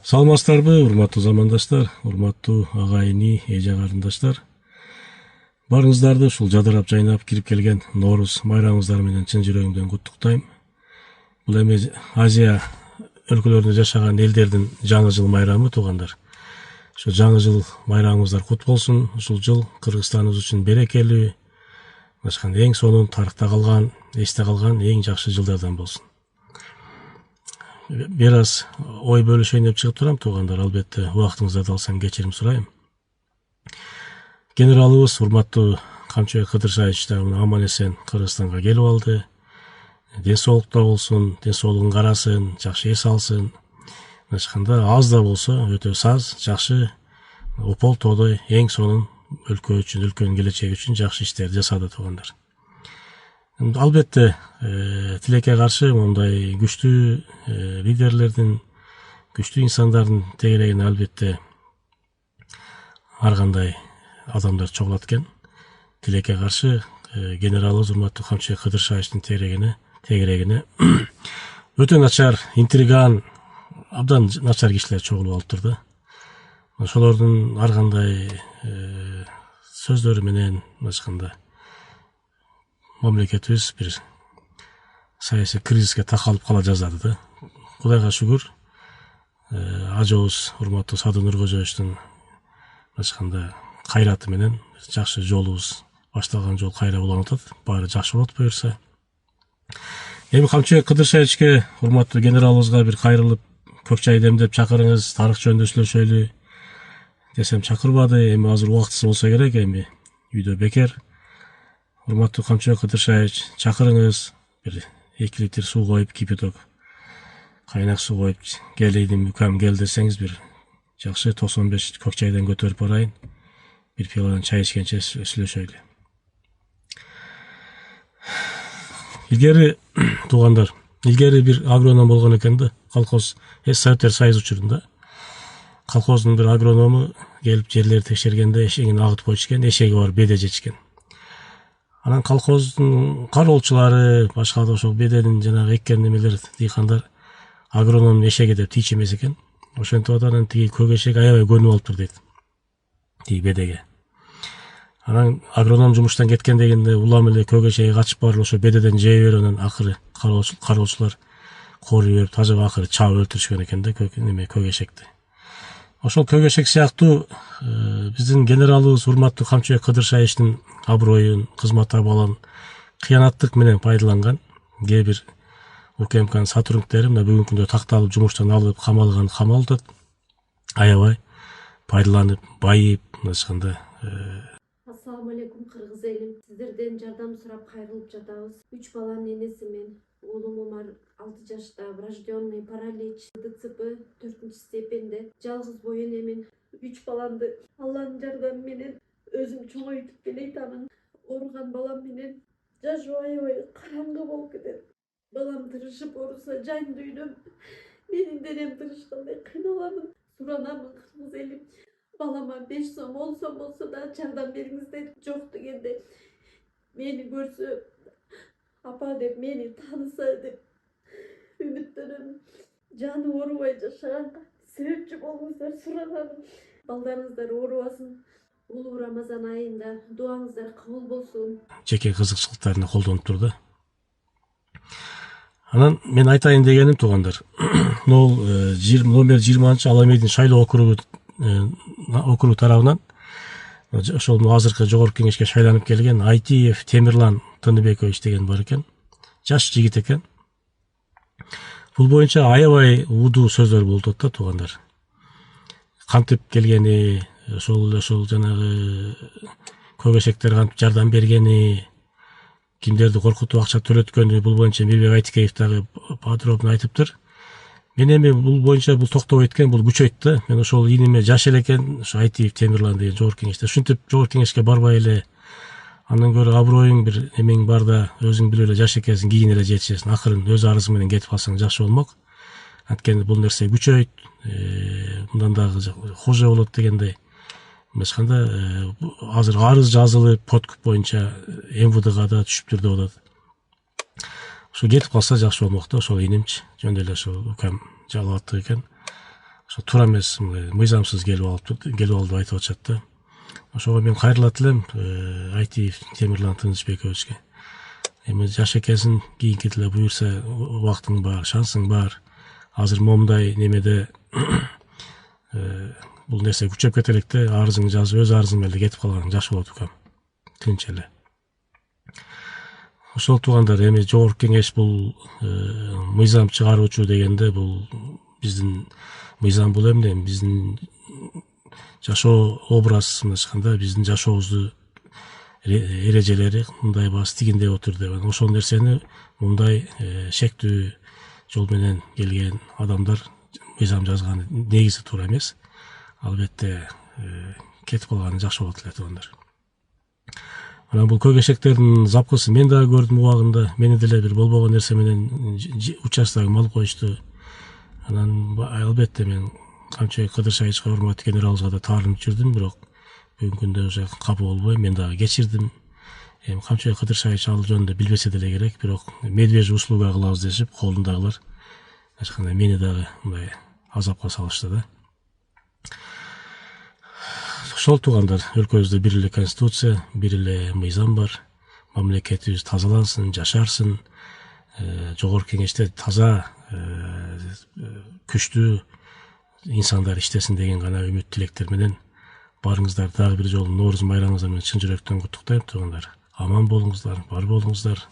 Саламатсыздарбы, урматтуу замандаштар, урматтуу агайыны, эже карындаштар. Барыңыздарды ушул жадырап жайнап кирип келген Нооруз майрамыңыздар менен чын жүрөгүмдөн куттуктайм. Бул эми Азия өлкөлөрүндө жашаган элдердин жаңы жыл майрамы, туугандар. Ошо жаңы жыл майрамыңыздар кут болсун. Ушул жыл Кыргызстаныбыз үчүн берекелүү, эң сонун тарыхта калган, эсте калган эң жакшы жылдардан болсун. Бир аз ой бөлүшөйүн деп чыгып турам, туугандар. Албетте убактыңыздарды алсам кечирим сурайм. Генералыбыз урматтуу Камчыбек Кыдыршаевич да аман эсен Кыргызстанга келип алды. Ден соолукта болсун, ден соолугун карасын, жакшы эс алсын. Ачканда аз да болсо өтө саз, жакшы, опол тоодой эң сонун өлкө үчүн, өлкөнүн келечеги үчүн жакшы иштерди жасады, туугандар. Албетте тилекке каршы мындай күчтүү лидерлердин, күчтүү инсандардын тегерегине албетте ар кандай адамдар чогулат экен. Тилекке каршы генералыбыз урматтуу Камчыбек Кыдыршаевичтин тегерегине өтө начар, интриган, абдан начар кишилер чогулуп алыптыр да. Ошолордун ар кандай сөздөрү менен ачканда мамлекетибиз бир саясий кризиске такалып кала жаздады да. Кудайга шүгүр, ажообуз урматтуу Садыр Нуркожоевичтин ачканда кайраты менен жакшы жолубуз, башталган жол кайра уланып атат. Баары жакшы болот буюрса. Эми Камчыбек Кыдыршаевичке, урматтуу генералыбызга бир кайрылып, көк чай демдеп чакырыңыз, тарых жөнүндө сүйлөшөлү десем чакырбады. Эми азыр убактысы болсо керек, эми үйдө бекер. Урматтуу Камчыбек Кыдыршаевич, чакырыңыз, бир 2 литр суу коюп, кипяток, кайнак суу коюп, келейдим, үкам кел десеңиз, бир жакшы 95 көк чайдан көтөрүп барайын. Бир пиаладан чай ичкенче сүйлөшөлү. Илгери, туугандар, бир агроном болгон экен да, колхоз Советтер Союзу учурунда. Колхоздун бир агроному келип жерлерди текшергенде эшегин агытып койчу, эшеги бар беде жечкен. Анан колхоздун кароолчулары, башка да ошол беденин жанагы эккен немелер, дыйкандар агрономдун эшеги деп тийчү эмес экен. Ошентип атып, тиги көк эшек аябай көнүп алыптыр дейт. Тиги бедеге. Анан агроном жумуштан кеткен дегенде улам эле көк эшеги качып барып ошо бедеден жей берип, анан акыры кароолчулар кооруй берип, тажып акыры чаап өлтүрүшкөн экен да көк эшекти. Ошол көк эшек сыяктуу биздин генералыбыз урматтуу Камчыбек Кыдыршаевичтин аброюн, кызмат абалын кыянаттык менен пайдаланган кээ бир УКМКнын сотрудниктери мына бүгүнкү күндө такталып жумуштан алып камалып аябай пайдаланып, байып, ачканда. Ассаламу алейкум, кыргыз элим. Сиздерден жардам сурап кайрылып жатабыз. 3 баланын энесимин. Уулум Умар 6 жашта, врожденный паралич, ДЦП 4-степенде. Жалгыз бой энемин. 3 баламды Алланын жардамы менен өзүм чоңойтуп келатамын. Ооруган балам менен жашоо аябай караңгы болуп кетет. Балам тырышып ооруса жан дүйнөм, менин денем тырышкандай кыйналамын. Суранамын, кыргыз элим. Балама 5 сом, 10 сом болсо да жардам бериңиздер. Жок дегенде мени көрсө, апа деп мени тааныса деп үмүттөнөм. Жаны оорубай жашаганга себепчи болуңуздар, суранамын. Балдарыңыздар оорубасын. Улуу Рамазан айында дуаңыздар кабыл болсун. Жеке кызыкчылыктарына колдонуп тур да. Анан мен айтайын дегеним, туугандар, номер 20 Ала Эмейдин шайлоо округу тарабынан ошол азыркы жогорку кеңешке шайланып келген Айтиев Темирлан Тыныбекович деген бар экен. Жаш жигит экен. Бул боюнча аябай удуу сөздөр болуп атат да, туугандар. Кантип келгени, ошол жанагы көк эшектер кантип жардам бергени, кимдерди коркутуп акча төлөткөнү, бул боюнча Мирбек Айтикеев дагы подробно айтыптыр. Мен эми бул боюнча токтоп экен, бул күчөйт да. Мен ошол ийниме жаш эле экен, ошо Айтиев Темирлан деген жогорку кеңеште. Ушинтип жогорку кеңешке барбай эле, андан көрө аброюң бир эмең бар да, өзүң билип эле жаш экенсиң, кийин эле жетишесиң. Акырын өз арызың менен кетип калсаң жакшы болмок. Анткени бул нерсе күчөйт, мындан дагы хуже болот дегендей. Башканда азыр арыз жазылып, подкуп боюнча МВДга да түшүптүр деп атат. Ошо кетип калса жакшы болмок да, ошол ийнимчи. Жөн эле ошол укам жалап аттык экен. ошо туура эмес мыйзамсыз келип алды айтып атышат да. Ошого мен кайрылат элем Айтиев Темирлан Тынычбековичке. Эми жаш экенсиң, кийинки деле буюрса убактың бар, шансың бар. Азыр момундай немеде бул нерсе күчөп кете элек да, арызыңды жазып, өз арызың менен кетип калганың жакшы болот экен. Тынч эле. Ошол туугандар, эми жогорку кеңеш бул мыйзам чыгаруучу дегенде бул биздин мыйзам бул эмне? Биздин жашоо образ мындайча биздин жашообузду эрежелери мындай бас тигиндей отур деп. Ошол нерсени мындай шектүү жол менен келген адамдар мыйзам жазганы негизи туура эмес. Албетте кетип калганы жакшы болот эле туугандар. Анан бул көгешектердин запкысы мен дагы көрдүм убагында. Мени деле бир болбогон нерсе менен участогун малып коюшту. Анан албетте мен Камчыбек Кыдыршайычка урматтуу генералыбызга да таарынып жүрдүм, бирок бүгүнкү күндө уже капа болбой мен дагы кечирдим. Эми Камчыбек Кыдыршайыч ал жөнүндө билбесе деле керек, бирок медвежий услуга кылабыз дешип, колундагылар ачкандай мени дагы мындай азапка салышты да. Ошол туугандар, өлкөбүздө бир эле конституция, бир эле мыйзам бар. Мамлекетибиз тазалансын, жашарсын. Жогорку кеңеште таза, күчтүү инсандар иштесин деген гана үмүт тилектер менен барыңыздар. Дагы бир жолу Нооруз байрамыңыздар менен чын жүрөктөн куттуктайм туугандар. Аман болуңуздар, бар болуңуздар.